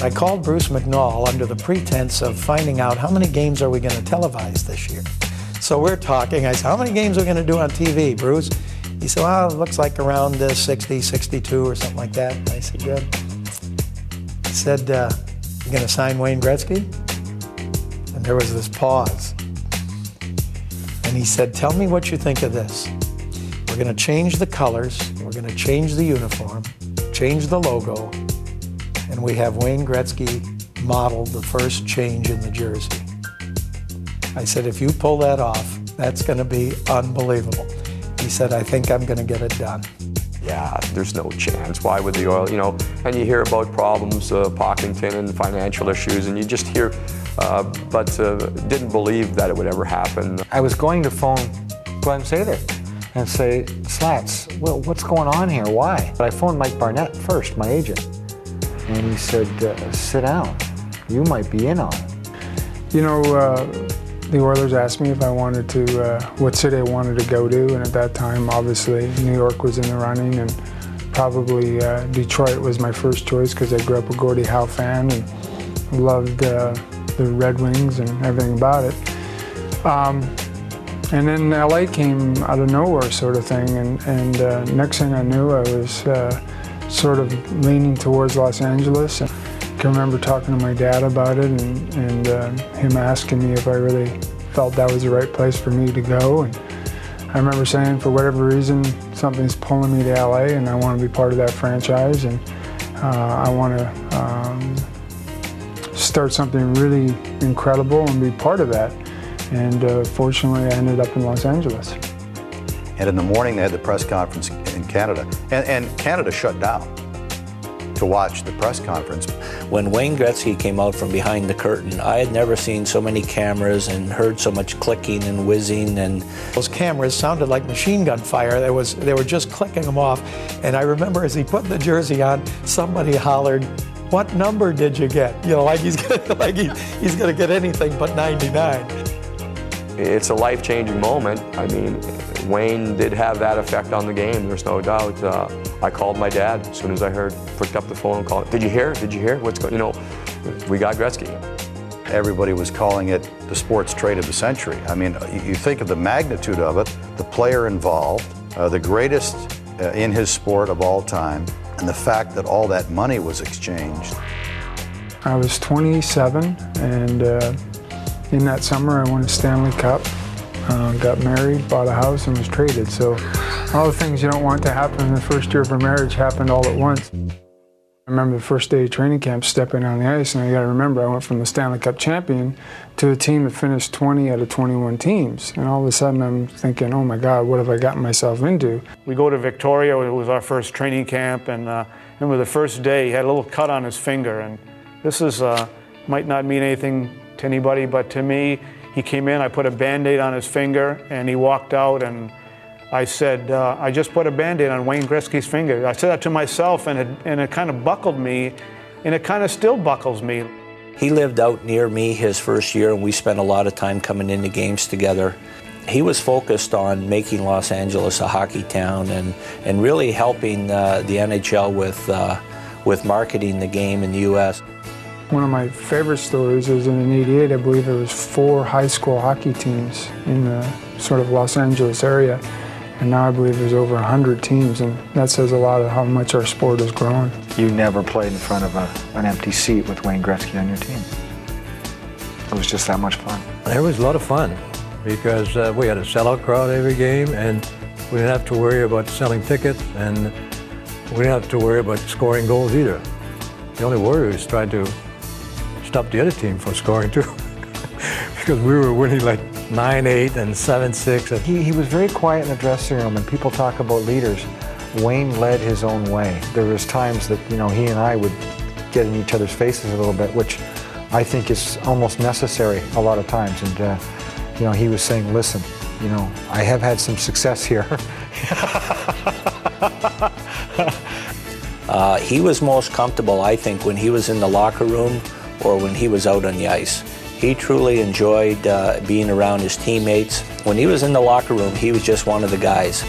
I called Bruce McNall under the pretense of finding out how many games are we going to televise this year. So we're talking. I said, how many games are we going to do on TV, Bruce? He said, well, it looks like around 60, 62 or something like that. I said, good. He said, you going to sign Wayne Gretzky? And there was this pause. And he said, tell me what you think of this. We're going to change the colors. We're going to change the uniform, change the logo, and we have Wayne Gretzky model the first change in the jersey. I said, if you pull that off, that's going to be unbelievable. He said, I think I'm going to get it done. Yeah, there's no chance. Why would the Oil, you know, and you hear about problems, Pocklington and financial issues, and you just hear, but didn't believe that it would ever happen. I was going to phone Glenn Sather and say, Slats, well, what's going on here? Why? But I phoned Mike Barnett first, my agent, and he said, sit down. You might be in on it. You know, the Oilers asked me if I wanted to, what city I wanted to go to, and at that time, obviously, New York was in the running, and probably Detroit was my first choice because I grew up a Gordie Howe fan and loved the Red Wings and everything about it. And then LA came out of nowhere sort of thing, and next thing I knew, I was sort of leaning towards Los Angeles. And I can remember talking to my dad about it and him asking me if I really felt that was the right place for me to go. And I remember saying, for whatever reason, something's pulling me to LA and I want to be part of that franchise, and I want to start something really incredible and be part of that. And fortunately, I ended up in Los Angeles. And in the morning, they had the press conference in Canada. And Canada shut down to watch the press conference. When Wayne Gretzky came out from behind the curtain, I had never seen so many cameras and heard so much clicking and whizzing. And those cameras sounded like machine gun fire. They were just clicking them off. And I remember as he put the jersey on, somebody hollered, "What number did you get?" You know, like he's gonna get anything but 99. It's a life-changing moment. I mean, Wayne did have that effect on the game, there's no doubt. I called my dad as soon as I heard, picked up the phone and called, "Did you hear? Did you hear? What's going, you know, we got Gretzky." Everybody was calling it the sports trade of the century. I mean, you think of the magnitude of it, the player involved, the greatest in his sport of all time, and the fact that all that money was exchanged. I was 27, and in that summer I won a Stanley Cup, got married, bought a house, and was traded. So all the things you don't want to happen in the first year of a marriage happened all at once. I remember the first day of training camp stepping on the ice, and I got to remember I went from the Stanley Cup champion to a team that finished 20 out of 21 teams. And all of a sudden I'm thinking, oh my God, what have I gotten myself into? We go to Victoria, it was our first training camp, and remember the first day he had a little cut on his finger, and this is might not mean anything to anybody, but to me, he came in, I put a Band-Aid on his finger, and he walked out, and I said, I just put a Band-Aid on Wayne Gretzky's finger. I said that to myself, and it kind of buckled me, and it kind of still buckles me. he lived out near me his first year, and we spent a lot of time coming into games together. He was focused on making Los Angeles a hockey town and really helping the NHL with marketing the game in the U.S. One of my favorite stories is in '88, I believe there was 4 high school hockey teams in the sort of Los Angeles area. And now I believe there's over 100 teams, and that says a lot of how much our sport has grown. You never played in front of an empty seat with Wayne Gretzky on your team. It was just that much fun. It was a lot of fun because we had a sellout crowd every game, and we didn't have to worry about selling tickets, and we didn't have to worry about scoring goals either. The only worry was trying to stop the other team from scoring too, because we were winning like 9-8 and 7-6. He was very quiet in the dressing room, and people talk about leaders. Wayne led his own way. There was times that, you know, he and I would get in each other's faces a little bit, which I think is almost necessary a lot of times. And, you know, he was saying, listen, you know, I have had some success here. He was most comfortable, I think, when he was in the locker room or when he was out on the ice. He truly enjoyed being around his teammates. When he was in the locker room, he was just one of the guys.